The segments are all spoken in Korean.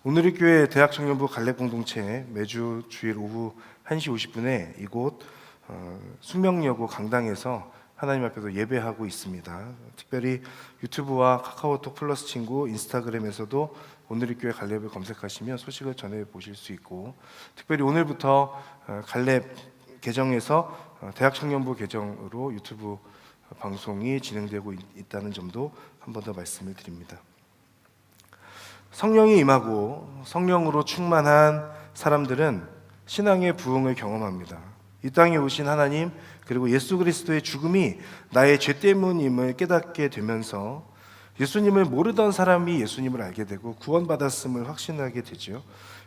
오늘의 교회 대학청년부 갈렙공동체 매주 주일 오후 1시 50분에 이곳 숙명여고 강당에서 하나님 앞에서 예배하고 있습니다. 특별히 유튜브와 카카오톡 플러스 친구, 인스타그램에서도 오늘의 교회 갈렙을 검색하시면 소식을 전해 보실 수 있고, 특별히 오늘부터 갈렙 계정에서 대학청년부 계정으로 유튜브 방송이 진행되고 있다는 점도 한 번 더 말씀을 드립니다. 성령이 임하고 성령으로 충만한 사람들은 신앙의 부흥을 경험합니다. 이 땅에 오신 하나님 그리고 예수 그리스도의 죽음이 나의 죄 때문임을 깨닫게 되면서 예수님을 모르던 사람이 예수님을 알게 되고 구원받았음을 확신하게 되죠.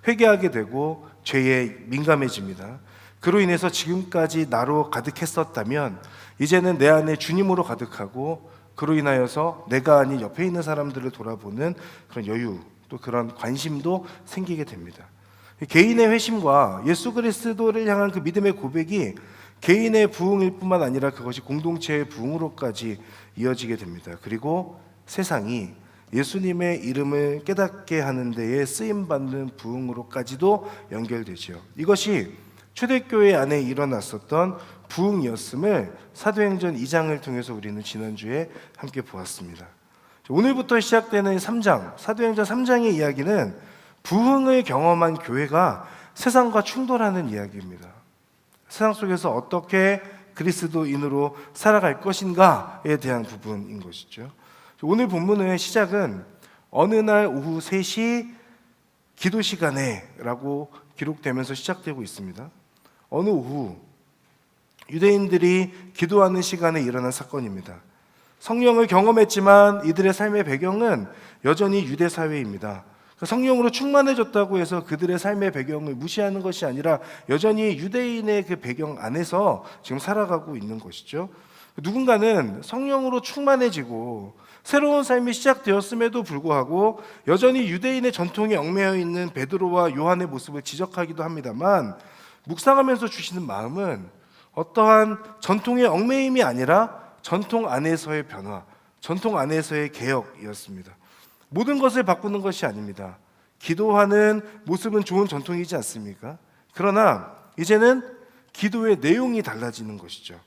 회개하게 되고 죄에 민감해집니다. 그로 인해서 지금까지 나로 가득했었다면 이제는 내 안에 주님으로 가득하고, 그로 인하여서 내가 아닌 옆에 있는 사람들을 돌아보는 그런 여유, 또 그런 관심도 생기게 됩니다. 개인의 회심과 예수 그리스도를 향한 그 믿음의 고백이 개인의 부흥일 뿐만 아니라 그것이 공동체의 부흥으로까지 이어지게 됩니다. 그리고 세상이 예수님의 이름을 깨닫게 하는 데에 쓰임받는 부흥으로까지도 연결되죠. 이것이 초대교회 안에 일어났었던 부흥이었음을 사도행전 2장을 통해서 우리는 지난주에 함께 보았습니다. 오늘부터 시작되는 3장, 사도행전 3장의 이야기는 부흥을 경험한 교회가 세상과 충돌하는 이야기입니다. 세상 속에서 어떻게 그리스도인으로 살아갈 것인가에 대한 부분인 것이죠. 오늘 본문의 시작은 어느 날 오후 3시 기도 시간에 라고 기록되면서 시작되고 있습니다. 어느 오후 유대인들이 기도하는 시간에 일어난 사건입니다. 성령을 경험했지만 이들의 삶의 배경은 여전히 유대 사회입니다. 성령으로 충만해졌다고 해서 그들의 삶의 배경을 무시하는 것이 아니라 여전히 유대인의 그 배경 안에서 지금 살아가고 있는 것이죠. 누군가는 성령으로 충만해지고 새로운 삶이 시작되었음에도 불구하고 여전히 유대인의 전통에 얽매여 있는 베드로와 요한의 모습을 지적하기도 합니다만, 묵상하면서 주시는 마음은 어떠한 전통의 얽매임이 아니라 전통 안에서의 변화, 전통 안에서의 개혁이었습니다. 모든 것을 바꾸는 것이 아닙니다. 기도하는 모습은 좋은 전통이지 않습니까? 그러나 이제는 기도의 내용이 달라지는 것이죠.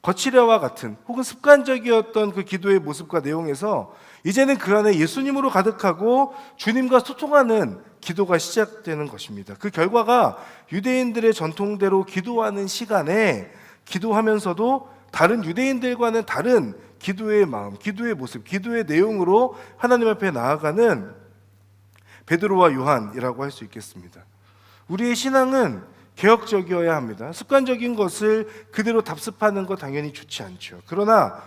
거칠애와 같은 혹은 습관적이었던 그 기도의 모습과 내용에서 이제는 그 안에 예수님으로 가득하고 주님과 소통하는 기도가 시작되는 것입니다. 그 결과가 유대인들의 전통대로 기도하는 시간에 기도하면서도 다른 유대인들과는 다른 기도의 마음, 기도의 모습, 기도의 내용으로 하나님 앞에 나아가는 베드로와 요한이라고 할 수 있겠습니다. 우리의 신앙은 개혁적이어야 합니다. 습관적인 것을 그대로 답습하는 것 당연히 좋지 않죠. 그러나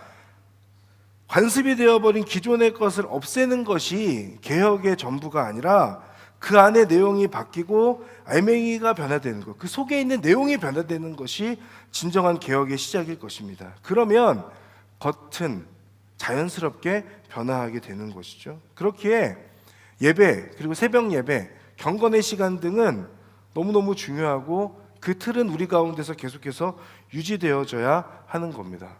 관습이 되어버린 기존의 것을 없애는 것이 개혁의 전부가 아니라 그 안에 내용이 바뀌고 알맹이가 변화되는 것, 그 속에 있는 내용이 변화되는 것이 진정한 개혁의 시작일 것입니다. 그러면 겉은 자연스럽게 변화하게 되는 것이죠. 그렇기에 예배, 그리고 새벽 예배, 경건의 시간 등은 너무너무 중요하고 그 틀은 우리 가운데서 계속해서 유지되어져야 하는 겁니다.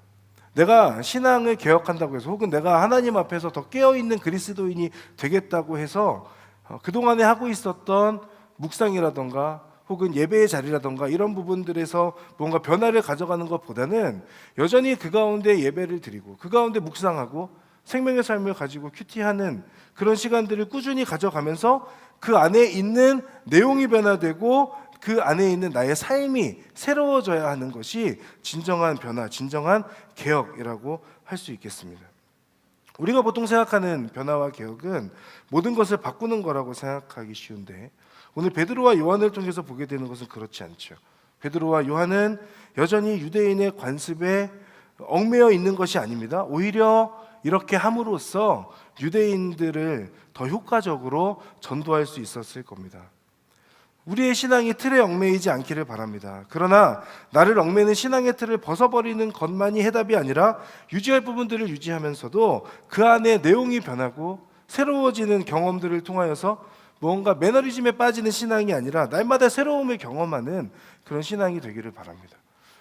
내가 신앙을 개혁한다고 해서, 혹은 내가 하나님 앞에서 더 깨어있는 그리스도인이 되겠다고 해서 그동안에 하고 있었던 묵상이라던가 혹은 예배의 자리라던가 이런 부분들에서 뭔가 변화를 가져가는 것보다는 여전히 그 가운데 예배를 드리고 그 가운데 묵상하고 생명의 삶을 가지고 큐티하는 그런 시간들을 꾸준히 가져가면서 그 안에 있는 내용이 변화되고 그 안에 있는 나의 삶이 새로워져야 하는 것이 진정한 변화, 진정한 개혁이라고 할 수 있겠습니다. 우리가 보통 생각하는 변화와 개혁은 모든 것을 바꾸는 거라고 생각하기 쉬운데, 오늘 베드로와 요한을 통해서 보게 되는 것은 그렇지 않죠. 베드로와 요한은 여전히 유대인의 관습에 얽매여 있는 것이 아닙니다. 오히려 이렇게 함으로써 유대인들을 더 효과적으로 전도할 수 있었을 겁니다. 우리의 신앙이 틀에 얽매이지 않기를 바랍니다. 그러나 나를 얽매는 신앙의 틀을 벗어버리는 것만이 해답이 아니라 유지할 부분들을 유지하면서도 그 안에 내용이 변하고 새로워지는 경험들을 통하여서 뭔가 매너리즘에 빠지는 신앙이 아니라 날마다 새로움을 경험하는 그런 신앙이 되기를 바랍니다.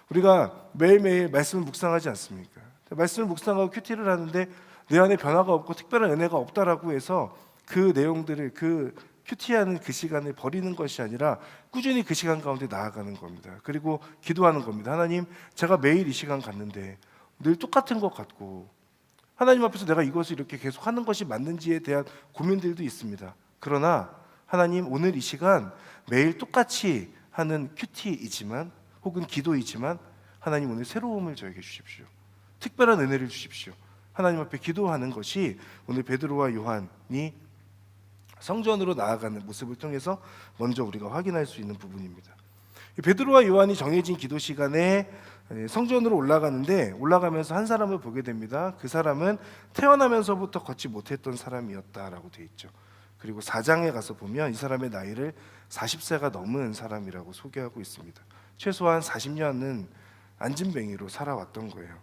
우리가 매일매일 말씀을 묵상하지 않습니까? 말씀을 묵상하고 큐티를 하는데 내 안에 변화가 없고 특별한 은혜가 없다라고 해서 그 내용들을, 그 큐티하는 그 시간을 버리는 것이 아니라 꾸준히 그 시간 가운데 나아가는 겁니다. 그리고 기도하는 겁니다. 하나님, 제가 매일 이 시간 갔는데 늘 똑같은 것 같고 하나님 앞에서 내가 이것을 이렇게 계속 하는 것이 맞는지에 대한 고민들도 있습니다. 그러나 하나님, 오늘 이 시간 매일 똑같이 하는 큐티이지만 혹은 기도이지만 하나님, 오늘 새로움을 저에게 주십시오. 특별한 은혜를 주십시오. 하나님 앞에 기도하는 것이 오늘 베드로와 요한이 성전으로 나아가는 모습을 통해서 먼저 우리가 확인할 수 있는 부분입니다. 베드로와 요한이 정해진 기도 시간에 성전으로 올라가면서 한 사람을 보게 됩니다. 그 사람은 태어나면서부터 걷지 못했던 사람이었다라고 되어 있죠. 그리고 4장에 가서 보면 이 사람의 나이를 40세가 넘은 사람이라고 소개하고 있습니다. 최소한 40년은 안진뱅이로 살아왔던 거예요.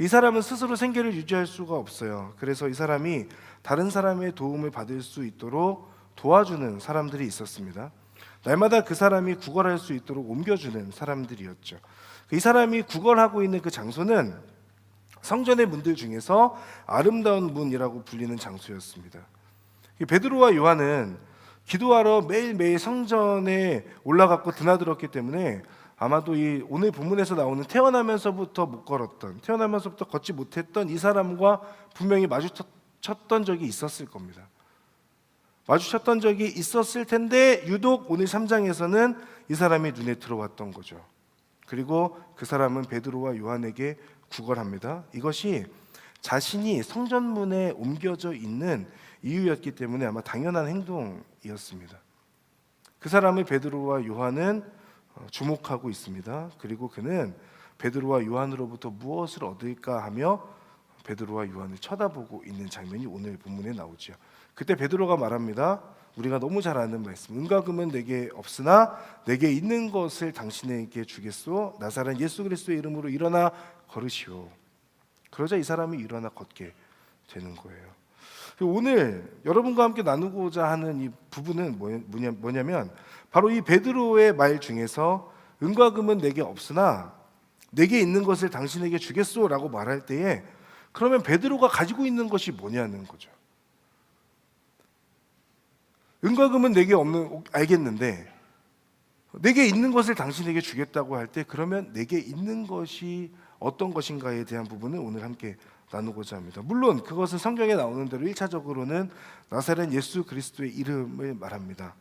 이 사람은 스스로 생계를 유지할 수가 없어요. 그래서 이 사람이 다른 사람의 도움을 받을 수 있도록 도와주는 사람들이 있었습니다. 날마다 그 사람이 구걸할 수 있도록 옮겨주는 사람들이었죠. 이 사람이 구걸하고 있는 그 장소는 성전의 문들 중에서 아름다운 문이라고 불리는 장소였습니다. 베드로와 요한은 기도하러 매일매일 성전에 올라갔고 드나들었기 때문에 아마도 이 오늘 본문에서 나오는 태어나면서부터 못 걸었던, 태어나면서부터 걷지 못했던 이 사람과 분명히 마주쳤던 적이 있었을 겁니다. 마주쳤던 적이 있었을 텐데 유독 오늘 3장에서는 이 사람이 눈에 들어왔던 거죠. 그리고 그 사람은 베드로와 요한에게 구걸합니다. 이것이 자신이 성전문에 옮겨져 있는 이유였기 때문에 아마 당연한 행동이었습니다. 그 사람을 베드로와 요한은 주목하고 있습니다. 그리고 그는 베드로와 요한으로부터 무엇을 얻을까 하며 베드로와 요한을 쳐다보고 있는 장면이 오늘 본문에 나오죠. 그때 베드로가 말합니다. 우리가 너무 잘 아는 말씀, 은과 금은 내게 없으나 내게 있는 것을 당신에게 주겠소. 나사렛 예수 그리스도의 이름으로 일어나 걸으시오. 그러자 이 사람이 일어나 걷게 되는 거예요. 오늘 여러분과 함께 나누고자 하는 이 부분은 뭐냐면 바로 이 베드로의 말 중에서 은과 금은 내게 없으나 내게 있는 것을 당신에게 주겠소라고 말할 때에 그러면 베드로가 가지고 있는 것이 뭐냐는 거죠. 은과 금은 내게 없는 알겠는데 내게 있는 것을 당신에게 주겠다고 할 때 그러면 내게 있는 것이 어떤 것인가에 대한 부분을 오늘 함께 나누고자 합니다. 물론 그것은 성경에 나오는 대로 1차적으로는 나사렛 예수 그리스도의 이름을 말합니다.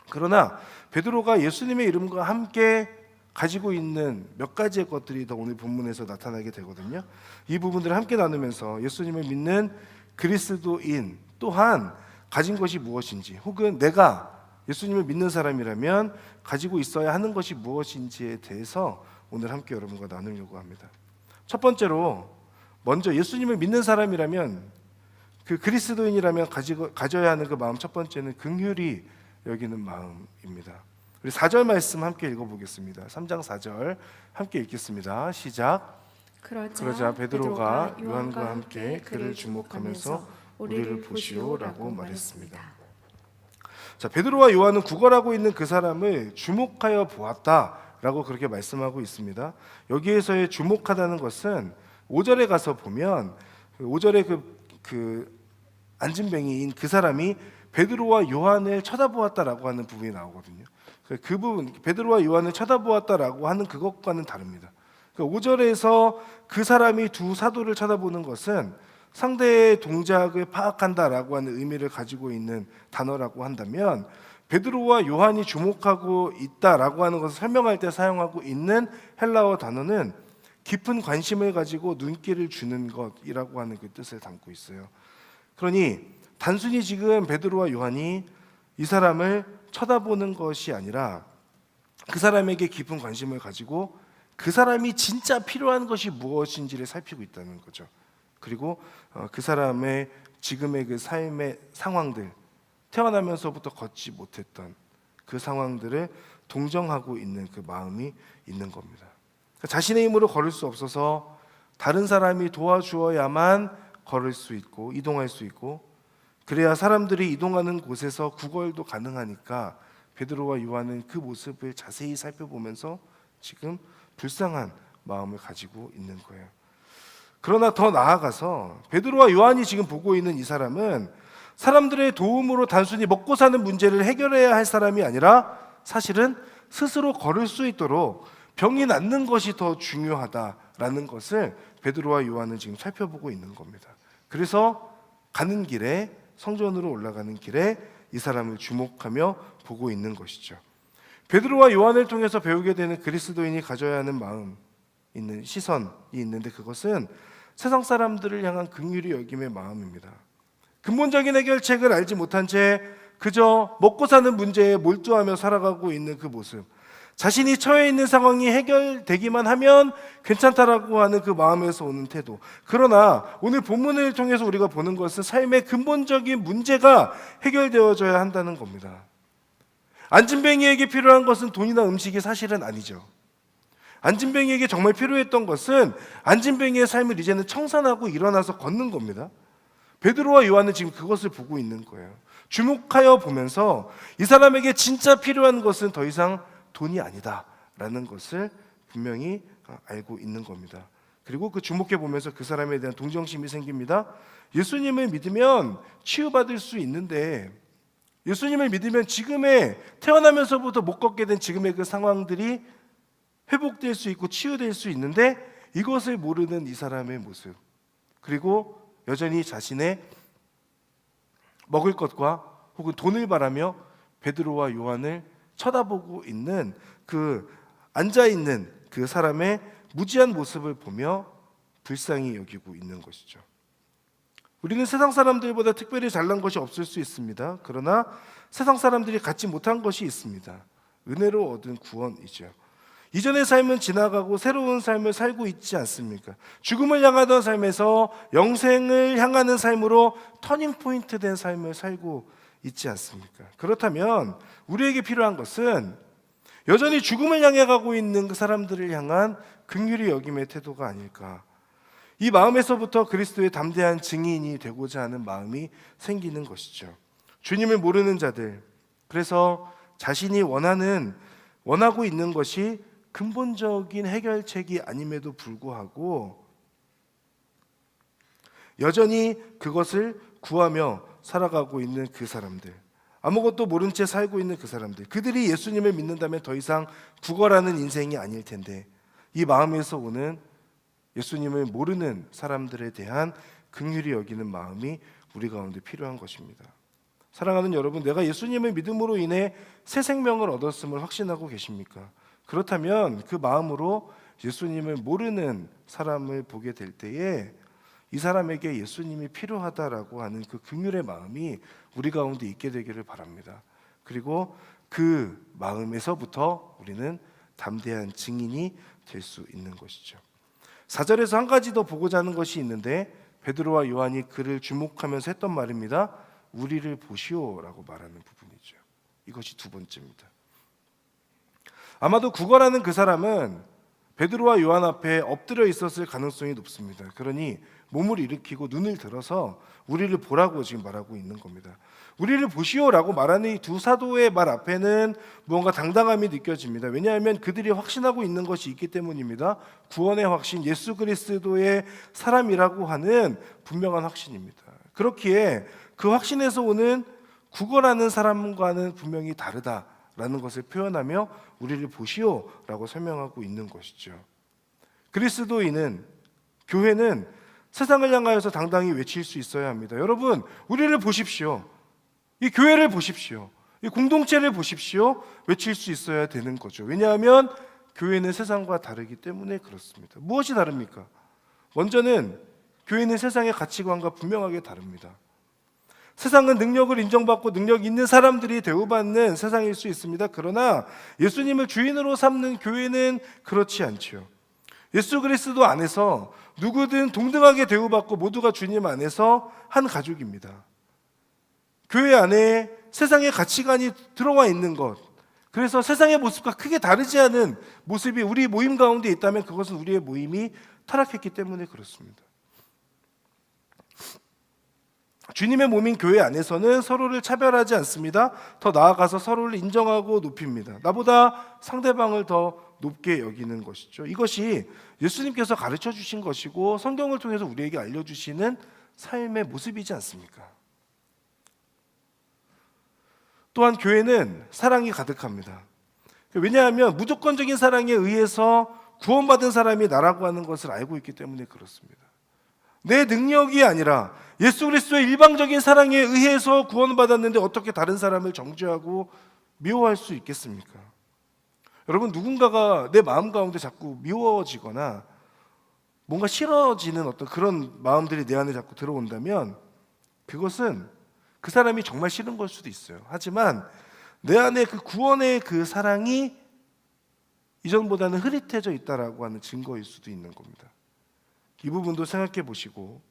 그러나 베드로가 예수님의 이름과 함께 가지고 있는 몇 가지의 것들이 더 오늘 본문에서 나타나게 되거든요. 이 부분들을 함께 나누면서 예수님을 믿는 그리스도인 또한 가진 것이 무엇인지, 혹은 내가 예수님을 믿는 사람이라면 가지고 있어야 하는 것이 무엇인지에 대해서 오늘 함께 여러분과 나누려고 합니다. 첫 번째로 먼저 예수님을 믿는 사람이라면, 그 그리스도인이라면 가져야 하는 그 마음, 첫 번째는 긍휼히 여기는 마음입니다. 우리 4절 말씀 함께 읽어보겠습니다. 3장 4절 함께 읽겠습니다. 시작. 그러자 베드로가 요한과 함께 그를 주목하면서 우리를 보시오라고 말했습니다. 자, 베드로와 요한은 구걸하고 있는 그 사람을 주목하여 보았다라고 그렇게 말씀하고 있습니다. 여기에서의 주목하다는 것은 5절에 가서 보면 5절에 그 안진뱅이인 그 사람이 베드로와 요한을 쳐다보았다라고 하는 부분이 나오거든요. 그 부분, 베드로와 요한을 쳐다보았다라고 하는 그것과는 다릅니다. 5절에서 그 사람이 두 사도를 쳐다보는 것은 상대의 동작을 파악한다라고 하는 의미를 가지고 있는 단어라고 한다면, 베드로와 요한이 주목하고 있다라고 하는 것을 설명할 때 사용하고 있는 헬라어 단어는 깊은 관심을 가지고 눈길을 주는 것이라고 하는 그 뜻을 담고 있어요. 그러니 단순히 지금 베드로와 요한이 이 사람을 쳐다보는 것이 아니라 그 사람에게 깊은 관심을 가지고 그 사람이 진짜 필요한 것이 무엇인지를 살피고 있다는 거죠. 그리고 그 사람의 지금의 그 삶의 상황들, 태어나면서부터 걷지 못했던 그 상황들을 동정하고 있는 그 마음이 있는 겁니다. 자신의 힘으로 걸을 수 없어서 다른 사람이 도와주어야만 걸을 수 있고 이동할 수 있고, 그래야 사람들이 이동하는 곳에서 구걸도 가능하니까 베드로와 요한은 그 모습을 자세히 살펴보면서 지금 불쌍한 마음을 가지고 있는 거예요. 그러나 더 나아가서 베드로와 요한이 지금 보고 있는 이 사람은 사람들의 도움으로 단순히 먹고 사는 문제를 해결해야 할 사람이 아니라 사실은 스스로 걸을 수 있도록 병이 낫는 것이 더 중요하다라는 것을 베드로와 요한은 지금 살펴보고 있는 겁니다. 그래서 가는 길에, 성전으로 올라가는 길에 이 사람을 주목하며 보고 있는 것이죠. 베드로와 요한을 통해서 배우게 되는 그리스도인이 가져야 하는 마음 있는 시선이 있는데, 그것은 세상 사람들을 향한 긍휼히 여김의 마음입니다. 근본적인 해결책을 알지 못한 채 그저 먹고 사는 문제에 몰두하며 살아가고 있는 그 모습, 자신이 처해 있는 상황이 해결되기만 하면 괜찮다라고 하는 그 마음에서 오는 태도. 그러나 오늘 본문을 통해서 우리가 보는 것은 삶의 근본적인 문제가 해결되어져야 한다는 겁니다. 안진뱅이에게 필요한 것은 돈이나 음식이 사실은 아니죠. 안진뱅이에게 정말 필요했던 것은 안진뱅이의 삶을 이제는 청산하고 일어나서 걷는 겁니다. 베드로와 요한은 지금 그것을 보고 있는 거예요. 주목하여 보면서 이 사람에게 진짜 필요한 것은 더 이상 돈이 아니다라는 것을 분명히 알고 있는 겁니다. 그리고 그 주목해 보면서 그 사람에 대한 동정심이 생깁니다. 예수님을 믿으면 치유받을 수 있는데, 예수님을 믿으면 지금의 태어나면서부터 못 걷게 된 지금의 그 상황들이 회복될 수 있고 치유될 수 있는데, 이것을 모르는 이 사람의 모습, 그리고 여전히 자신의 먹을 것과 혹은 돈을 바라며 베드로와 요한을 쳐다보고 있는 그 앉아있는 그 사람의 무지한 모습을 보며 불쌍히 여기고 있는 것이죠. 우리는 세상 사람들보다 특별히 잘난 것이 없을 수 있습니다. 그러나 세상 사람들이 갖지 못한 것이 있습니다. 은혜로 얻은 구원이죠. 이전의 삶은 지나가고 새로운 삶을 살고 있지 않습니까? 죽음을 향하던 삶에서 영생을 향하는 삶으로 터닝포인트 된 삶을 살고 있지 않습니까? 그렇다면 우리에게 필요한 것은 여전히 죽음을 향해 가고 있는 그 사람들을 향한 긍휼히 여김의 태도가 아닐까. 이 마음에서부터 그리스도의 담대한 증인이 되고자 하는 마음이 생기는 것이죠. 주님을 모르는 자들, 그래서 자신이 원하고 있는 것이 근본적인 해결책이 아님에도 불구하고 여전히 그것을 구하며 살아가고 있는 그 사람들, 아무것도 모른 채 살고 있는 그 사람들, 그들이 예수님을 믿는다면 더 이상 구걸하는 인생이 아닐 텐데, 이 마음에서 오는 예수님을 모르는 사람들에 대한 긍휼히 여기는 마음이 우리 가운데 필요한 것입니다. 사랑하는 여러분, 내가 예수님을 믿음으로 인해 새 생명을 얻었음을 확신하고 계십니까? 그렇다면 그 마음으로 예수님을 모르는 사람을 보게 될 때에 이 사람에게 예수님이 필요하다라고 하는 그 긍휼의 마음이 우리 가운데 있게 되기를 바랍니다. 그리고 그 마음에서부터 우리는 담대한 증인이 될 수 있는 것이죠. 4절에서 한 가지 더 보고자 하는 것이 있는데, 베드로와 요한이 그를 주목하면서 했던 말입니다. 우리를 보시오라고 말하는 부분이죠. 이것이 두 번째입니다. 아마도 구걸하는 그 사람은 베드로와 요한 앞에 엎드려 있었을 가능성이 높습니다. 그러니 몸을 일으키고 눈을 들어서 우리를 보라고 지금 말하고 있는 겁니다. 우리를 보시오라고 말하는 이 두 사도의 말 앞에는 무언가 당당함이 느껴집니다. 왜냐하면 그들이 확신하고 있는 것이 있기 때문입니다. 구원의 확신, 예수 그리스도의 사람이라고 하는 분명한 확신입니다. 그렇기에 그 확신에서 오는 구걸하는 사람과는 분명히 다르다라는 것을 표현하며 우리를 보시오라고 설명하고 있는 것이죠. 그리스도인은, 교회는 세상을 향하여서 당당히 외칠 수 있어야 합니다. 여러분, 우리를 보십시오. 이 교회를 보십시오. 이 공동체를 보십시오. 외칠 수 있어야 되는 거죠. 왜냐하면 교회는 세상과 다르기 때문에 그렇습니다. 무엇이 다릅니까? 먼저는 교회는 세상의 가치관과 분명하게 다릅니다. 세상은 능력을 인정받고 능력 있는 사람들이 대우받는 세상일 수 있습니다. 그러나 예수님을 주인으로 삼는 교회는 그렇지 않죠. 예수 그리스도 안에서 누구든 동등하게 대우받고 모두가 주님 안에서 한 가족입니다. 교회 안에 세상의 가치관이 들어와 있는 것, 그래서 세상의 모습과 크게 다르지 않은 모습이 우리 모임 가운데 있다면 그것은 우리의 모임이 타락했기 때문에 그렇습니다. 주님의 몸인 교회 안에서는 서로를 차별하지 않습니다. 더 나아가서 서로를 인정하고 높입니다. 나보다 상대방을 더 높게 여기는 것이죠. 이것이 예수님께서 가르쳐 주신 것이고 성경을 통해서 우리에게 알려주시는 삶의 모습이지 않습니까? 또한 교회는 사랑이 가득합니다. 왜냐하면 무조건적인 사랑에 의해서 구원받은 사람이 나라고 하는 것을 알고 있기 때문에 그렇습니다. 내 능력이 아니라 예수 그리스도의 일방적인 사랑에 의해서 구원받았는데 어떻게 다른 사람을 정죄하고 미워할 수 있겠습니까? 여러분, 누군가가 내 마음 가운데 자꾸 미워지거나 뭔가 싫어지는 어떤 그런 마음들이 내 안에 자꾸 들어온다면 그것은 그 사람이 정말 싫은 걸 수도 있어요. 하지만 내 안에 그 구원의 그 사랑이 이전보다는 흐릿해져 있다라고 하는 증거일 수도 있는 겁니다. 이 부분도 생각해 보시고,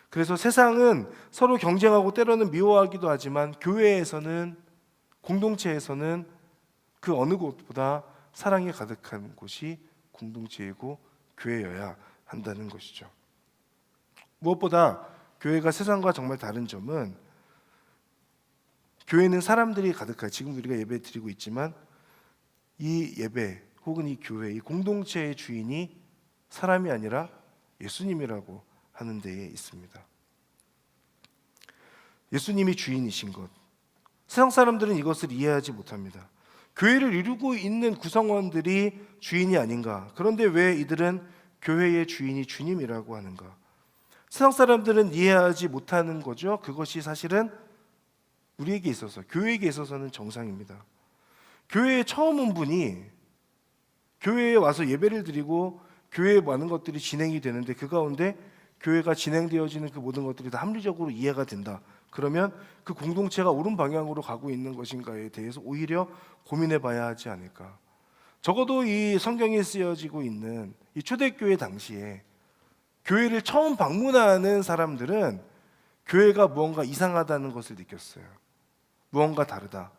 그래서 세상은 서로 경쟁하고 때로는 미워하기도 하지만 교회에서는, 공동체에서는 그 어느 곳보다 사랑이 가득한 곳이 공동체이고 교회여야 한다는 것이죠. 무엇보다 교회가 세상과 정말 다른 점은 교회는 사람들이 가득한, 지금 우리가 예배 드리고 있지만 이 예배 혹은 이 교회, 이 공동체의 주인이 사람이 아니라 예수님이라고 하는 데에 있습니다. 예수님이 주인이신 것, 세상 사람들은 이것을 이해하지 못합니다. 교회를 이루고 있는 구성원들이 주인이 아닌가? 그런데 왜 이들은 교회의 주인이 주님이라고 하는가? 세상 사람들은 이해하지 못하는 거죠. 그것이 사실은 우리에게 있어서, 교회에게 있어서는 정상입니다. 교회에 처음 온 분이 교회에 와서 예배를 드리고 교회에 많은 것들이 진행이 되는데 그 가운데 교회가 진행되어지는 그 모든 것들이 다 합리적으로 이해가 된다. 그러면 그 공동체가 옳은 방향으로 가고 있는 것인가에 대해서 오히려 고민해 봐야 하지 않을까. 적어도 이 성경에 쓰여지고 있는 이 초대교회 당시에 교회를 처음 방문하는 사람들은 교회가 무언가 이상하다는 것을 느꼈어요. 무언가 다르다.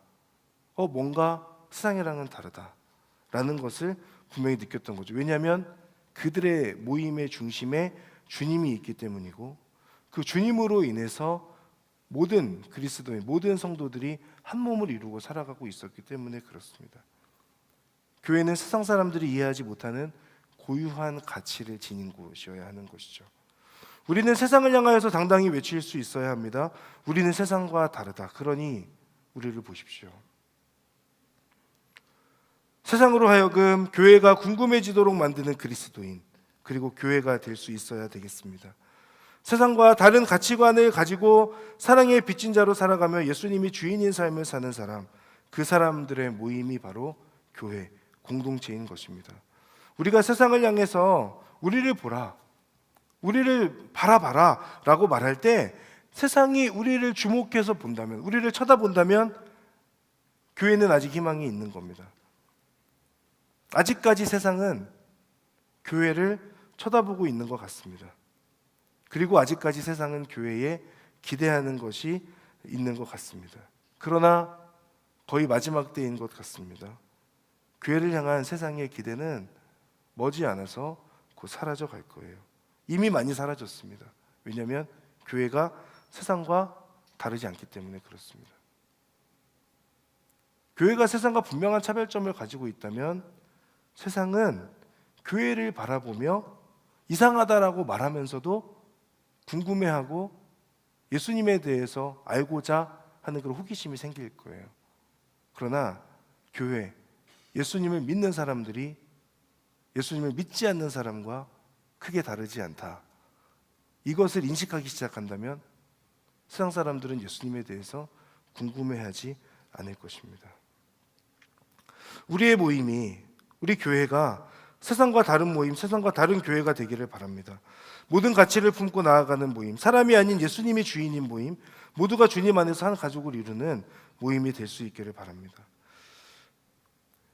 뭔가 세상이랑은 다르다라는 것을 분명히 느꼈던 거죠. 왜냐하면 그들의 모임의 중심에 주님이 있기 때문이고, 그 주님으로 인해서 모든 그리스도인, 모든 성도들이 한 몸을 이루고 살아가고 있었기 때문에 그렇습니다. 교회는 세상 사람들이 이해하지 못하는 고유한 가치를 지닌 곳이어야 하는 것이죠. 우리는 세상을 향하여서 당당히 외칠 수 있어야 합니다. 우리는 세상과 다르다. 그러니 우리를 보십시오. 세상으로 하여금 교회가 궁금해지도록 만드는 그리스도인, 그리고 교회가 될 수 있어야 되겠습니다. 세상과 다른 가치관을 가지고 사랑의 빚진 자로 살아가며 예수님이 주인인 삶을 사는 사람, 그 사람들의 모임이 바로 교회, 공동체인 것입니다. 우리가 세상을 향해서 우리를 보라, 우리를 바라봐라 라고 말할 때 세상이 우리를 주목해서 본다면, 우리를 쳐다본다면 교회는 아직 희망이 있는 겁니다. 아직까지 세상은 교회를 쳐다보고 있는 것 같습니다. 그리고 아직까지 세상은 교회에 기대하는 것이 있는 것 같습니다. 그러나 거의 마지막 때인 것 같습니다. 교회를 향한 세상의 기대는 머지않아서 곧 사라져 갈 거예요. 이미 많이 사라졌습니다. 왜냐하면 교회가 세상과 다르지 않기 때문에 그렇습니다. 교회가 세상과 분명한 차별점을 가지고 있다면 세상은 교회를 바라보며 이상하다라고 말하면서도 궁금해하고 예수님에 대해서 알고자 하는 그런 호기심이 생길 거예요. 그러나 교회, 예수님을 믿는 사람들이 예수님을 믿지 않는 사람과 크게 다르지 않다. 이것을 인식하기 시작한다면 세상 사람들은 예수님에 대해서 궁금해하지 않을 것입니다. 우리의 모임이, 우리 교회가 세상과 다른 모임, 세상과 다른 교회가 되기를 바랍니다. 모든 가치를 품고 나아가는 모임, 사람이 아닌 예수님이 주인인 모임, 모두가 주님 안에서 한 가족을 이루는 모임이 될 수 있기를 바랍니다.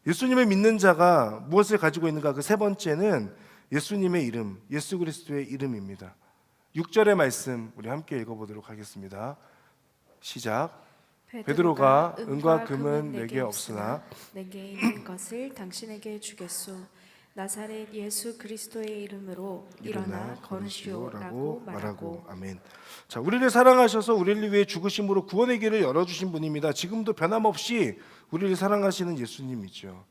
예수님을 믿는 자가 무엇을 가지고 있는가? 그 세 번째는 예수님의 이름, 예수 그리스도의 이름입니다. 6절의 말씀 우리 함께 읽어보도록 하겠습니다. 시작. 베드로가 은과 금은 내게 없으나 내게 있는 것을 당신에게 주겠소. 나사렛 예수 그리스도의 이름으로 일어나 걸으시오라고 말하고. 아멘. 자, 우리를 사랑하셔서 우리를 위해 죽으심으로 구원의 길을 열어주신 분입니다. 지금도 변함없이 우리를 사랑하시는 예수님이죠.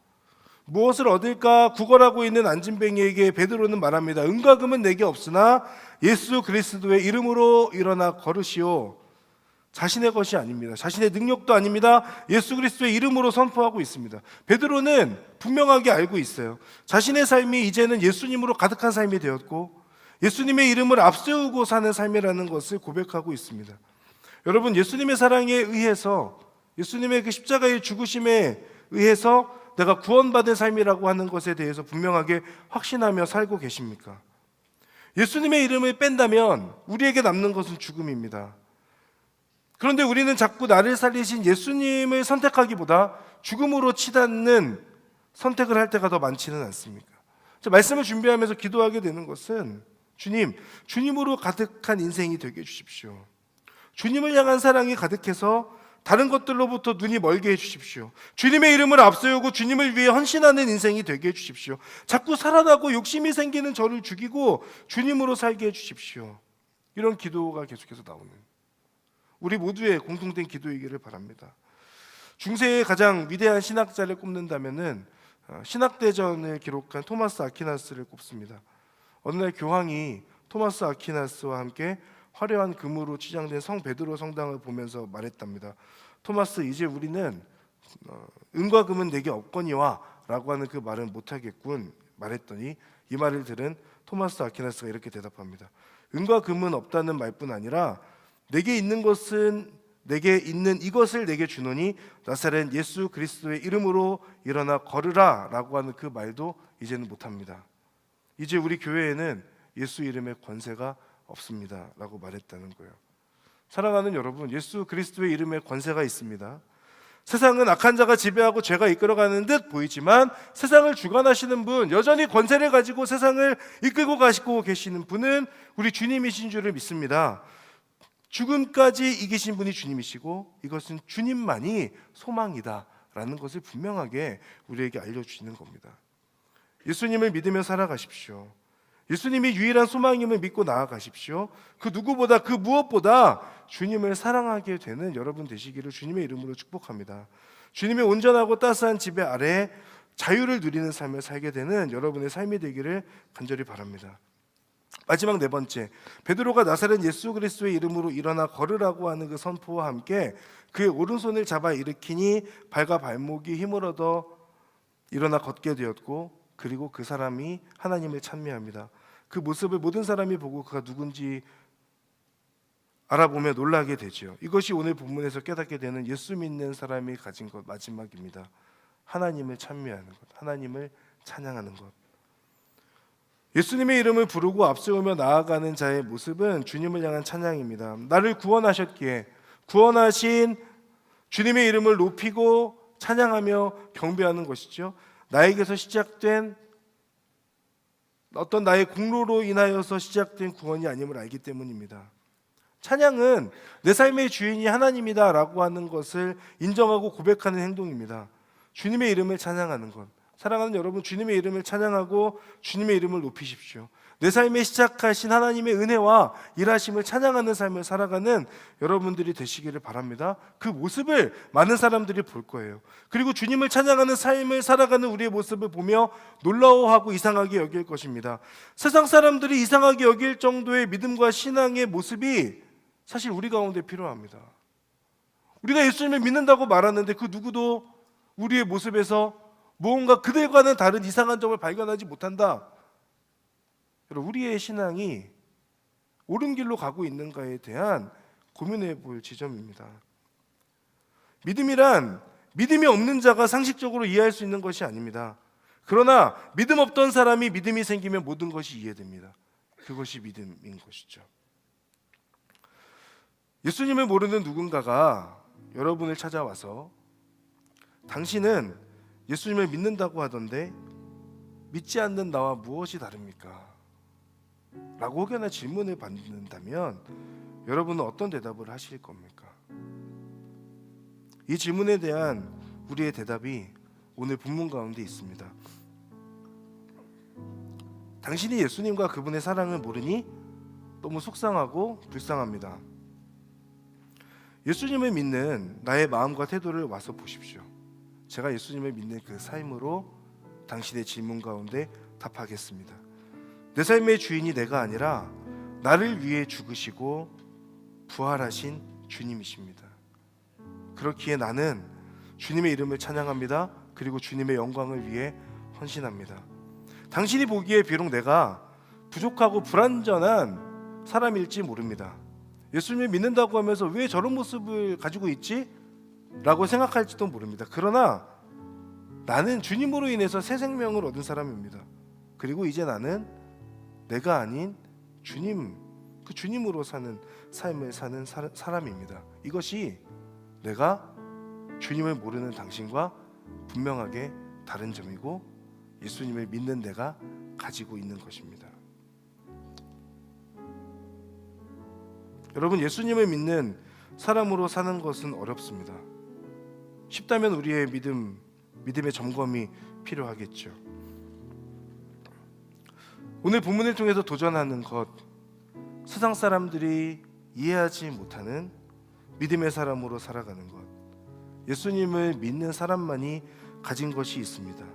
무엇을 얻을까 구걸하고 있는 안진뱅이에게 베드로는 말합니다. 은과 금은 내게 없으나 예수 그리스도의 이름으로 일어나 걸으시오. 자신의 것이 아닙니다. 자신의 능력도 아닙니다. 예수 그리스도의 이름으로 선포하고 있습니다. 베드로는 분명하게 알고 있어요. 자신의 삶이 이제는 예수님으로 가득한 삶이 되었고 예수님의 이름을 앞세우고 사는 삶이라는 것을 고백하고 있습니다. 여러분, 예수님의 사랑에 의해서, 예수님의 그 십자가의 죽으심에 의해서 내가 구원받은 삶이라고 하는 것에 대해서 분명하게 확신하며 살고 계십니까? 예수님의 이름을 뺀다면 우리에게 남는 것은 죽음입니다. 그런데 우리는 자꾸 나를 살리신 예수님을 선택하기보다 죽음으로 치닫는 선택을 할 때가 더 많지는 않습니까? 말씀을 준비하면서 기도하게 되는 것은 주님으로 가득한 인생이 되게 해주십시오. 주님을 향한 사랑이 가득해서 다른 것들로부터 눈이 멀게 해주십시오. 주님의 이름을 앞세우고 주님을 위해 헌신하는 인생이 되게 해주십시오. 자꾸 살아나고 욕심이 생기는 저를 죽이고 주님으로 살게 해주십시오. 이런 기도가 계속해서 나오는 우리 모두의 공통된 기도이기를 바랍니다. 중세의 가장 위대한 신학자를 꼽는다면은 신학대전을 기록한 토마스 아퀴나스를 꼽습니다. 어느 날 교황이 토마스 아퀴나스와 함께 화려한 금으로 치장된 성 베드로 성당을 보면서 말했답니다. 토마스, 이제 우리는 은과 금은 내게 없거니와 라고 하는 그 말은 못하겠군 말했더니 이 말을 들은 토마스 아퀴나스가 이렇게 대답합니다. 은과 금은 없다는 말뿐 아니라 내게 있는 것은 내게 있는 이것을 내게 주노니 나사렛 예수 그리스도의 이름으로 일어나 걸으라 라고 하는 그 말도 이제는 못합니다. 이제 우리 교회에는 예수 이름의 권세가 없습니다 라고 말했다는 거예요. 사랑하는 여러분, 예수 그리스도의 이름에 권세가 있습니다. 세상은 악한 자가 지배하고 죄가 이끌어가는 듯 보이지만 세상을 주관하시는 분, 여전히 권세를 가지고 세상을 이끌고 가시고 계시는 분은 우리 주님이신 줄을 믿습니다. 죽음까지 이기신 분이 주님이시고 이것은 주님만이 소망이다 라는 것을 분명하게 우리에게 알려주시는 겁니다. 예수님을 믿으며 살아가십시오. 예수님이 유일한 소망임을 믿고 나아가십시오. 그 누구보다 그 무엇보다 주님을 사랑하게 되는 여러분 되시기를 주님의 이름으로 축복합니다. 주님의 온전하고 따스한 지배 아래 자유를 누리는 삶을 살게 되는 여러분의 삶이 되기를 간절히 바랍니다. 마지막 네 번째, 베드로가 나사렛 예수 그리스도의 이름으로 일어나 걸으라고 하는 그 선포와 함께 그의 오른손을 잡아 일으키니 발과 발목이 힘을 얻어 일어나 걷게 되었고 그리고 그 사람이 하나님을 찬미합니다. 그 모습을 모든 사람이 보고 그가 누군지 알아보며 놀라게 되죠. 이것이 오늘 본문에서 깨닫게 되는 예수 믿는 사람이 가진 것 마지막입니다. 하나님을 찬미하는 것, 하나님을 찬양하는 것. 예수님의 이름을 부르고 앞세우며 나아가는 자의 모습은 주님을 향한 찬양입니다. 나를 구원하셨기에 구원하신 주님의 이름을 높이고 찬양하며 경배하는 것이죠. 나에게서 시작된 어떤 나의 공로로 인하여서 시작된 구원이 아님을 알기 때문입니다. 찬양은 내 삶의 주인이 하나님이다 라고 하는 것을 인정하고 고백하는 행동입니다. 주님의 이름을 찬양하는 것. 사랑하는 여러분, 주님의 이름을 찬양하고 주님의 이름을 높이십시오. 내 삶에 시작하신 하나님의 은혜와 일하심을 찬양하는 삶을 살아가는 여러분들이 되시기를 바랍니다. 그 모습을 많은 사람들이 볼 거예요. 그리고 주님을 찬양하는 삶을 살아가는 우리의 모습을 보며 놀라워하고 이상하게 여길 것입니다. 세상 사람들이 이상하게 여길 정도의 믿음과 신앙의 모습이 사실 우리 가운데 필요합니다. 우리가 예수님을 믿는다고 말하는데 그 누구도 우리의 모습에서 무언가 그들과는 다른 이상한 점을 발견하지 못한다. 여러분, 우리의 신앙이 옳은 길로 가고 있는가에 대한 고민해 볼 지점입니다. 믿음이란 믿음이 없는 자가 상식적으로 이해할 수 있는 것이 아닙니다. 그러나 믿음 없던 사람이 믿음이 생기면 모든 것이 이해됩니다. 그것이 믿음인 것이죠. 예수님을 모르는 누군가가 여러분을 찾아와서 당신은 예수님을 믿는다고 하던데 믿지 않는 나와 무엇이 다릅니까? 라고 혹여나 질문을 받는다면 여러분은 어떤 대답을 하실 겁니까? 이 질문에 대한 우리의 대답이 오늘 본문 가운데 있습니다. 당신이 예수님과 그분의 사랑을 모르니 너무 속상하고 불쌍합니다. 예수님을 믿는 나의 마음과 태도를 와서 보십시오. 제가 예수님을 믿는 그 삶으로 당신의 질문 가운데 답하겠습니다. 내 삶의 주인이 내가 아니라 나를 위해 죽으시고 부활하신 주님이십니다. 그렇기에 나는 주님의 이름을 찬양합니다. 그리고 주님의 영광을 위해 헌신합니다. 당신이 보기에 비록 내가 부족하고 불완전한 사람일지 모릅니다. 예수님을 믿는다고 하면서 왜 저런 모습을 가지고 있지? 라고 생각할지도 모릅니다. 그러나 나는 주님으로 인해서 새 생명을 얻은 사람입니다. 그리고 이제 나는 내가 아닌 주님, 그 주님으로 사는 삶을 사는 사람입니다. 이것이 내가 주님을 모르는 당신과 분명하게 다른 점이고 예수님을 믿는 내가 가지고 있는 것입니다. 여러분, 예수님을 믿는 사람으로 사는 것은 어렵습니다. 쉽다면 우리의 믿음의 점검이 필요하겠죠. 오늘 본문을 통해서 도전하는 것, 세상 사람들이 이해하지 못하는 믿음의 사람으로 살아가는 것, 예수님을 믿는 사람만이 가진 것이 있습니다.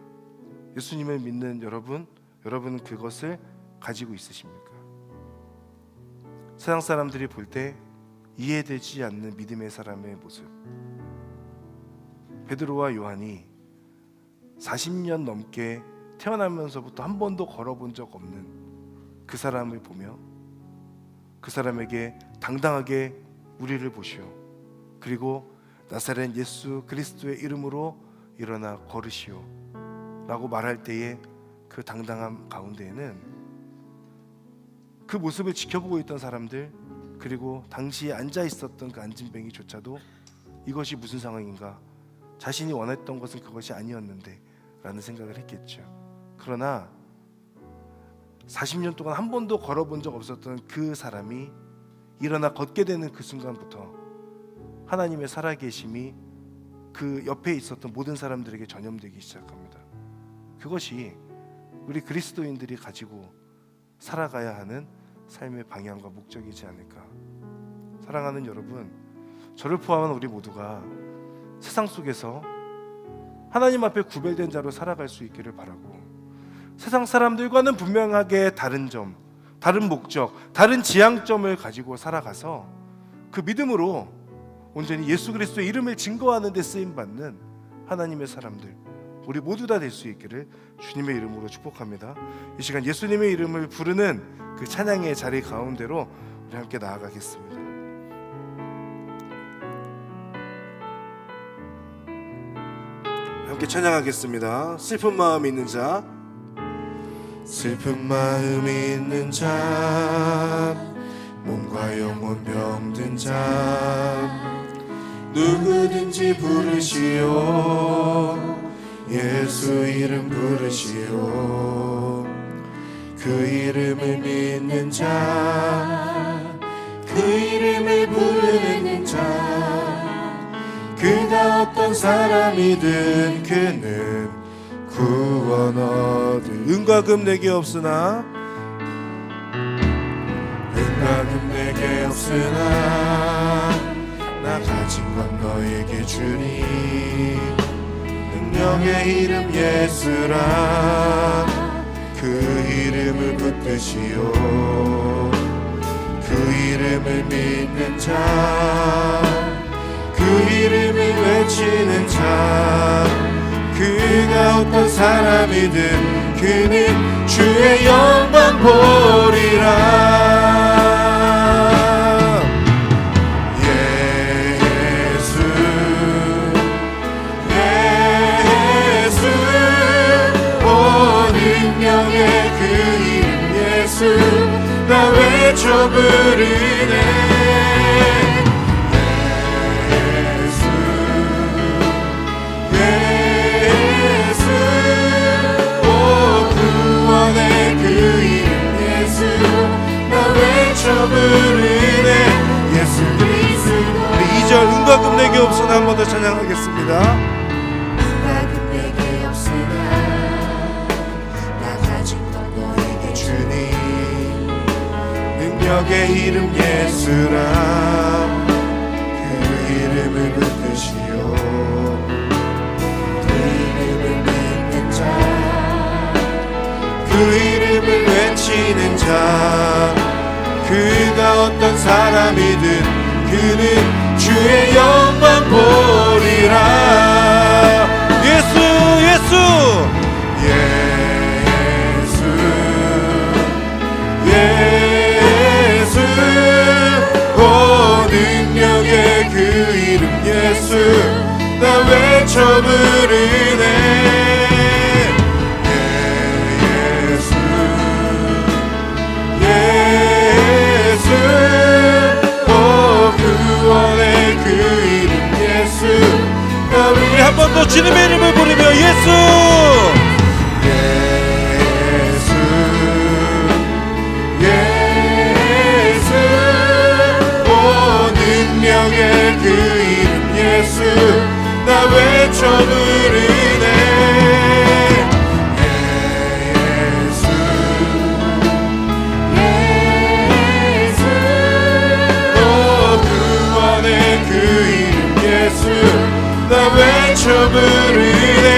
예수님을 믿는 여러분은 그것을 가지고 있으십니까? 세상 사람들이 볼 때 이해되지 않는 믿음의 사람의 모습, 베드로와 요한이 40년 넘게 태어나면서부터 한 번도 걸어본 적 없는 그 사람을 보며 그 사람에게 당당하게 우리를 보시오, 그리고 나사렛 예수 그리스도의 이름으로 일어나 걸으시오 라고 말할 때에 그 당당함 가운데에는 그 모습을 지켜보고 있던 사람들, 그리고 당시에 앉아 있었던 그 안진뱅이조차도 이것이 무슨 상황인가, 자신이 원했던 것은 그것이 아니었는데 라는 생각을 했겠죠. 그러나 40년 동안 한 번도 걸어본 적 없었던 그 사람이 일어나 걷게 되는 그 순간부터 하나님의 살아계심이 그 옆에 있었던 모든 사람들에게 전염되기 시작합니다. 그것이 우리 그리스도인들이 가지고 살아가야 하는 삶의 방향과 목적이지 않을까. 사랑하는 여러분, 저를 포함한 우리 모두가 세상 속에서 하나님 앞에 구별된 자로 살아갈 수 있기를 바라고, 세상 사람들과는 분명하게 다른 점, 다른 목적, 다른 지향점을 가지고 살아가서 그 믿음으로 온전히 예수 그리스도의 이름을 증거하는 데 쓰임받는 하나님의 사람들, 우리 모두 다 될 수 있기를 주님의 이름으로 축복합니다. 이 시간 예수님의 이름을 부르는 그 찬양의 자리 가운데로 우리 함께 나아가겠습니다. 함께 찬양하겠습니다. 슬픈 마음이 있는 자, 슬픈 마음이 있는 자, 몸과 영혼 병든 자, 누구든지 부르시오. 예수 이름 부르시오. 그 이름을 믿는 자, 그 이름을 부르는 자, 그가 어떤 사람이든 그는 구원 얻을. 은과 금 내게 없으나, 은과 금 내게 없으나 나 가진 건 너에게 주니. 능력의 이름 예수라, 그 이름을 붙드시오. 그 이름을 믿는 자, 그 이름을 외치는 자, 그가 어떤 사람이든 그는 주의 영광 보리라. 나 외쳐 부르네. 예수, 예수, 오 구원의 그 이름 예수, 나 외쳐 부르네. 예수 그리스도. 우리 2절 은과 금 내게 없으나 한 번 더 찬양하겠습니다. 은과 금 내게 없으나 나 가진 건 너에게 주니. 능력의 이름 예수라, 그 이름을 붙드시오. 그 이름을 믿는 자, 그 이름을 외치는 자, 그가 어떤 사람이든 그는 주의 영광 보리라. 예수 예수 예수 오 능력의 그 이름 예수 나 외쳐 부르네. 구원의 그 이름 예수. 우리 한 번 더 주님의 이름을 부르며 예수 예수 예수 오 능력의 그 이름 예수 나 외쳐 부르네. 나 외쳐 부르네.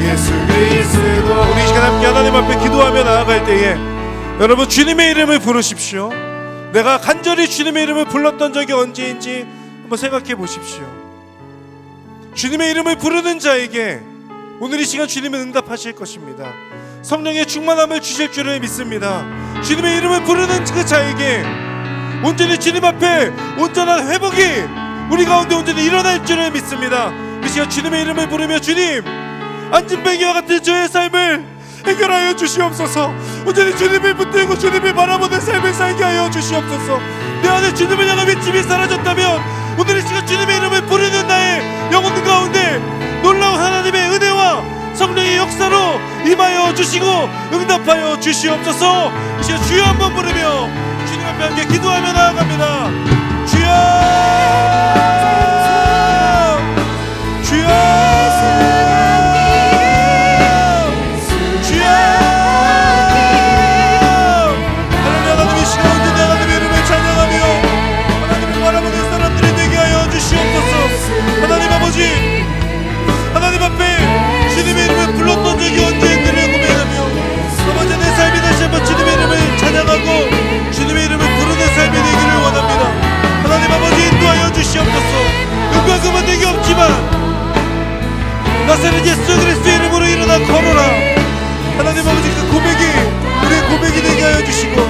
예수 그리스도. 우리 이 시간 함께 하나님 앞에 기도하며 나아갈 때에 여러분 주님의 이름을 부르십시오. 내가 간절히 주님의 이름을 불렀던 적이 언제인지 한번 생각해 보십시오. 주님의 이름을 부르는 자에게 오늘 이 시간 주님은 응답하실 것입니다. 성령의 충만함을 주실 줄을 믿습니다. 주님의 이름을 부르는 그 자에게 온전히 주님 앞에 온전한 회복이 우리 가운데 온전히 일어날 줄을 믿습니다. 이 시간 주님의 이름을 부르며 주님 안진뱅이와 같은 저의 삶을 해결하여 주시옵소서. 온전히 주님을 붙들고 주님을 바라보는 삶을 살게 하여 주시옵소서. 내 안에 주님을 향한 믿음이 사라졌다면 오늘 이 시간 주님의 이름을 부르는 나의 영혼 가운데 놀라운 하나님의 은혜와 성령의 역사로 임하여 주시고 응답하여 주시옵소서. 이 시간 주여 한번 부르며 주님 앞에 함께 기도하며 나아갑니다. 주여 주여 주여. 하나님 이 시간 온전히 하나님의 이름을 찬양하며 하나님을 바라보는 사람들이 되게 하여 주시옵소서. 하나님 아버지 하나님 앞에 주님의 이름을 불렀던 적이 언제인지를 고민하며 아버지 내 삶이 다시 한번 주님의 이름을 찬양하고 주님의 이름을 부르는 삶이 되기를 원합니다. 하나님 아버지 인도하여 주시옵소서. 영광은 내게 없지만 나사렛 예수 그리스도의 이름으로 일어나 걸어라. 하나님 아버지 그 고백이 우리의 고백이 되게 하여 주시고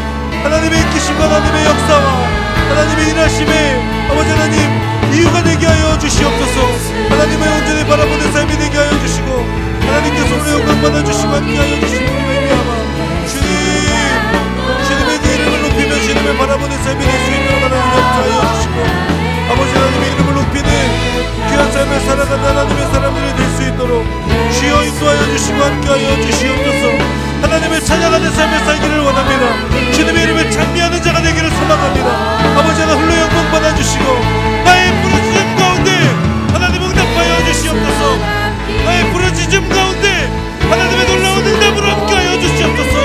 하나님의 인기심과 하나님의 역사와 하나님의 일하심에 아버지 하나님 이유가 되게 하여 주시옵소서. 하나님의 온전히 바라보는 삶이 되게 하여 주시고 하나님께서 오늘 영광 받아주시고 함께 하여 주시고 주님의 그 이름을 높이며 주님을 바라보는 삶이 될 수 있도록 하나님 역사하여 주시고 아버지 하나님의 이름을 높이는 귀한 삶을 살아가는 하나님의 사람들이 될 수 있도록 주여 인도하여 주시고 함께하여 주시옵소서. 하나님을 찬양하는 삶을 살기를 원합니다. 주님의 이름을 찬미하는 자가 되기를 소망합니다. 아버지 하나 홀로 영광 받아주시고 나의 부르짖음 가운데 하나님 응답하여 주시옵소서. 나의 부르짖음 가운데 하나님의 놀라운 응답으로 함께하여 주시옵소서.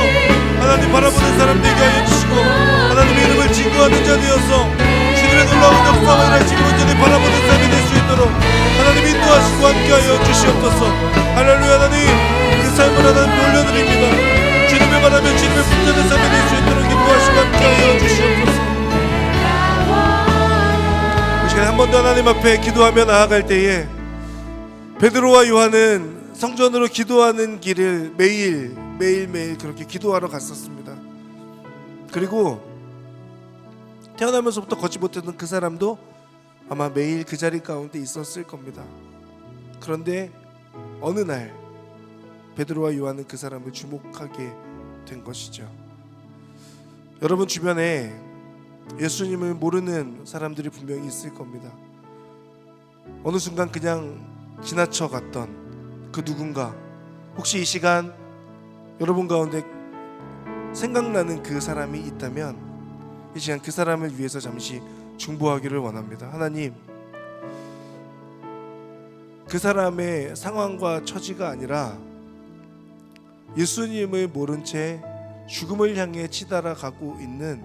하나님 바라보는 사람 되게 하여 주시고 하나님의 이름을 증거하는 자 되어서 주님의 놀라운 역사와 일하심을 온전히 바라보는 삶이 될 수 있도록 하나님 인도하시고 함께하여 주시옵소서. 할렐루야. 하나님 그 삶을 하나님 올려드립니다. 주님을 바라며 주님을 붙드는 삶이 될 수 있도록 인도하시고 함께하여 주시옵소서. 이 시간에 한 번 더 하나님 앞에 기도하며 나아갈 때에 베드로와 요한은 성전으로 기도하는 길을 매일매일 그렇게 기도하러 갔었습니다. 그리고 태어나면서부터 걷지 못했던 그 사람도 아마 매일 그 자리 가운데 있었을 겁니다. 그런데 어느 날 베드로와 요한은 그 사람을 주목하게 된 것이죠. 여러분 주변에 예수님을 모르는 사람들이 분명히 있을 겁니다. 어느 순간 그냥 지나쳐 갔던 그 누군가, 혹시 이 시간 여러분 가운데 생각나는 그 사람이 있다면 이 시간 그 사람을 위해서 잠시 중보하기를 원합니다. 하나님, 그 사람의 상황과 처지가 아니라 예수님을 모른 채 죽음을 향해 치달아 가고 있는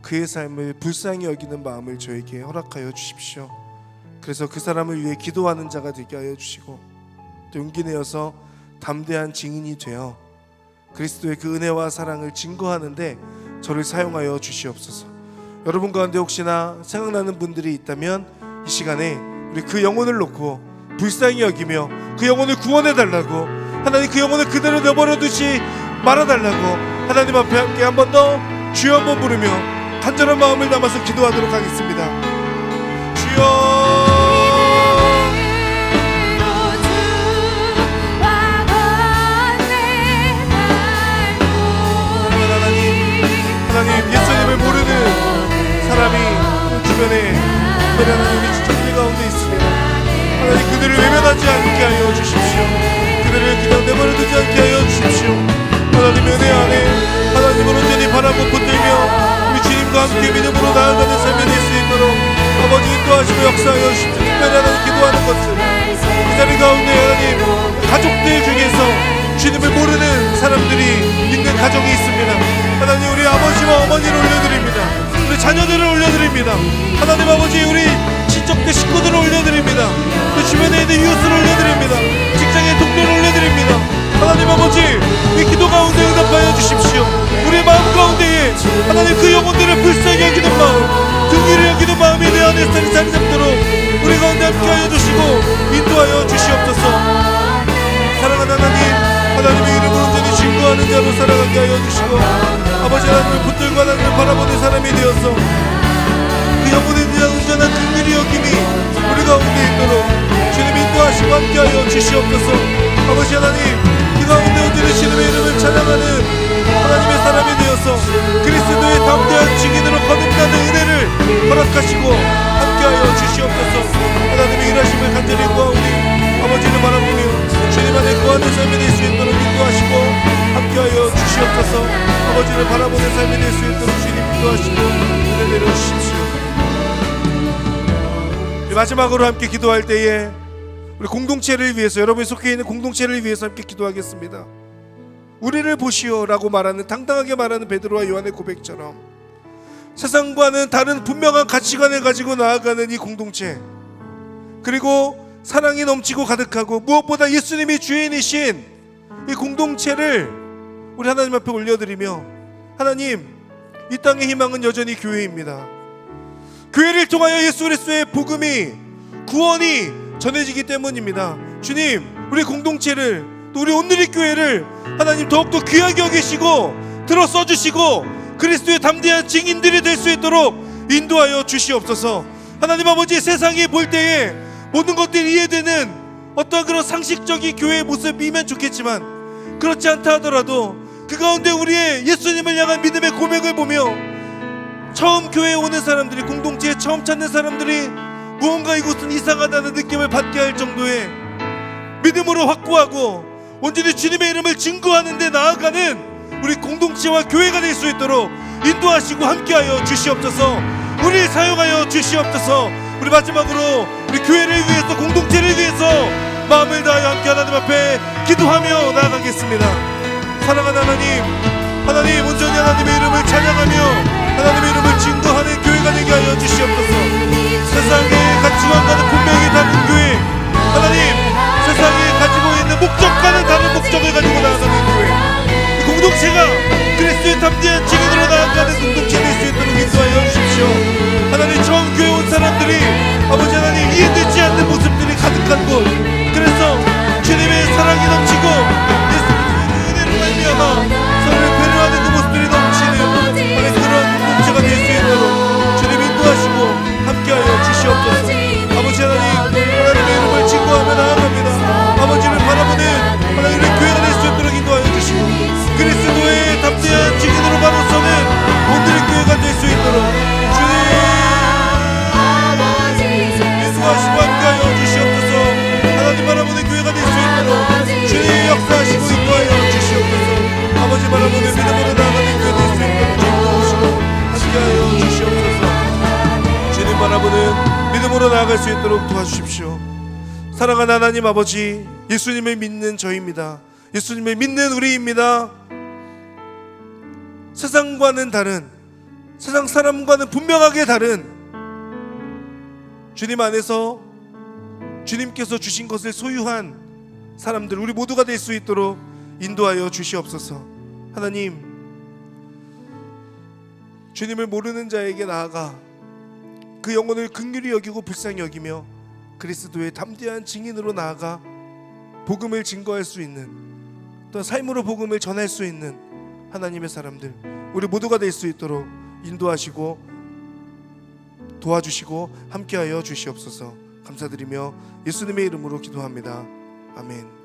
그의 삶을 불쌍히 여기는 마음을 저에게 허락하여 주십시오. 그래서 그 사람을 위해 기도하는 자가 되게 하여 주시고 또 용기 내어서 담대한 증인이 되어 그리스도의 그 은혜와 사랑을 증거하는데 저를 사용하여 주시옵소서. 여러분 가운데 혹시나 생각나는 분들이 있다면 이 이 시간에 우리 그 영혼을 놓고 불쌍히 여기며 그 영혼을 구원해 달라고, 하나님 그 영혼을 그대로 내버려 두지 말아 달라고 하나님 앞에 함께 한 번 더 주여 한번 부르며 간절한 마음을 담아서 기도하도록 하겠습니다. 주여, 하나님 예수님을 모르는 사람이 주변에 특별히 하나님 우리 지체들 가운데 있으며 하나님 그들을 외면하지 않게 하여 주십시오. 그들을 그냥 내버려 두지 않게 하여 주십시오. 하나님 은혜 안에 하나님을 온전히 바라고 붙들며 우리 주님과 함께 믿음으로 나아가는 삶이 될 수 있도록 아버지 인도하시고 역사하여 주십시오. 특별히 하나님 기도하는 것들 이 자리 가운데 하나님 가족들 중에서 주님을 모르는 사람들이 있는 가정이 있습니다. 하나님 우리 아버지와 어머니를 올려드립니다. 우리 자녀들을 올려드립니다. 하나님 아버지 우리 친척들 식구들을 올려드립니다. 그 주변에 있는 이웃을 올려드립니다. 직장의 동료를 올려드립니다. 하나님 아버지 이 기도 가운데 응답하여 주십시오. 우리 마음 가운데에 하나님 그 영혼들을 불쌍히 여기는 마음, 등위를 여기는 마음이 내 안에 자리 잡도록 우리 가운데 함께하여 주시고 인도하여 주시옵소서. 사랑하는 하나님, 하나님의 이름을 온전히 증거하는 자로 살아가게 하여 주시고 아버지 하나님을 붙들고 하나님을 바라보는 사람이 되어서 그 영혼에 대한 온전한 긍휼히 여김이 우리 가운데 있도록 주님 인도하시고 함께하여 주시옵소서. 아버지 하나님 그 가운데 온전히 주님의 이름을 찬양하는 하나님의 사람이 되어서 그리스도의 담대한 증인으로 거듭나는 은혜를 허락하시고 함께하여 주시옵소서. 하나님의 일하심을 간절히 구하오니 아버지를 바라보며 주님 안에 거하는 삶이 될 수 있도록 인도하시고 함께하여 주시옵소서. 아버지를 바라보는 삶이 될 수 있도록 주님 인도하시고 은혜 내려주십시오. 마지막으로 함께 기도할 때에 우리 공동체를 위해서, 여러분이 속해 있는 공동체를 위해서 함께 기도하겠습니다. 우리를 보시오라고 말하는, 당당하게 말하는 베드로와 요한의 고백처럼 세상과는 다른 분명한 가치관을 가지고 나아가는 이 공동체, 그리고 사랑이 넘치고 가득하고 무엇보다 예수님이 주인이신 이 공동체를 우리 하나님 앞에 올려드리며, 하나님 이 땅의 희망은 여전히 교회입니다. 교회를 통하여 예수 그리스도의 복음이, 구원이 전해지기 때문입니다. 주님 우리 공동체를, 또 우리 온누리 교회를 하나님 더욱더 귀하게 여기시고 들어 써주시고 그리스도의 담대한 증인들이 될 수 있도록 인도하여 주시옵소서. 하나님 아버지 세상이 볼 때에 모든 것들이 이해되는 어떤 그런 상식적인 교회의 모습이면 좋겠지만 그렇지 않다 하더라도 그 가운데 우리의 예수님을 향한 믿음의 고백을 보며 처음 교회에 오는 사람들이, 공동체에 처음 찾는 사람들이 무언가 이곳은 이상하다는 느낌을 받게 할 정도의 믿음으로 확고하고 온전히 주님의 이름을 증거하는 데 나아가는 우리 공동체와 교회가 될 수 있도록 인도하시고 함께하여 주시옵소서. 우리를 사용하여 주시옵소서. 우리 마지막으로 우리 교회를 위해서, 공동체를 위해서 마음을 다하여 함께 하나님 앞에 기도하며 나아가겠습니다. 사랑하는 하나님, 하나님 온전히 하나님의 이름을 찬양하며 하나님의 이름을 증거하는 교회가 되게 하여 주시옵소서. 세상의 가치관과는 분명히 다른 교회, 하나님 세상이 가지고 있는 목적과는 다른 목적을 가지고 나아가는 교회, 이 공동체가 그리스도의 담대한 증인으로 나아가는 공동체 될 수 있도록 인도하여 주십시오. 하나님 처음 교회 온 사람들이 아버지 하나님 이해되지 않는 모습들이 가득한 곳, 그래서 주님의 사랑이 넘치고 예수님의 은혜로 말미암아 서로를 배려하는 그 모습들이 넘치는 하나님 그런 공동체가 될 수 있도록 주님 인도하시고 함께하여 주시옵소서. 아버지 하나님, 하나님의 이름을 증거하며 나아갑니다. 아버지를 바라보는 하나님의 교회가 될 수 있도록 인도하여 주시고 그리스도의 담대한 증인으로 바로 서는 오늘의 교회가 될 수 있도록 주님 인도하시고 함께하여 주시옵소서. 하나님 바라보는 교회가 될 수 있도록 주님 역사하시고 인도하여 주시옵소서. 아버지 바라보는 믿음으로 나아가는 교회 될 수 있도록 인도하시고 함께하여 주시옵소서. 주님 바라보는 믿음으로 나아갈 수 있도록 도와주십시오. 사랑하는 하나님 아버지, 예수님을 믿는 저희입니다. 예수님을 믿는 우리입니다. 세상과는 다른, 세상 사람과는 분명하게 다른 주님 안에서 주님께서 주신 것을 소유한 사람들, 우리 모두가 될 수 있도록 인도하여 주시옵소서. 하나님, 주님을 모르는 자에게 나아가 그 영혼을 긍휼히 여기고 불쌍히 여기며 그리스도의 담대한 증인으로 나아가 복음을 증거할 수 있는, 또 삶으로 복음을 전할 수 있는 하나님의 사람들, 우리 모두가 될 수 있도록 인도하시고 도와주시고 함께하여 주시옵소서. 감사드리며 예수님의 이름으로 기도합니다. 아멘.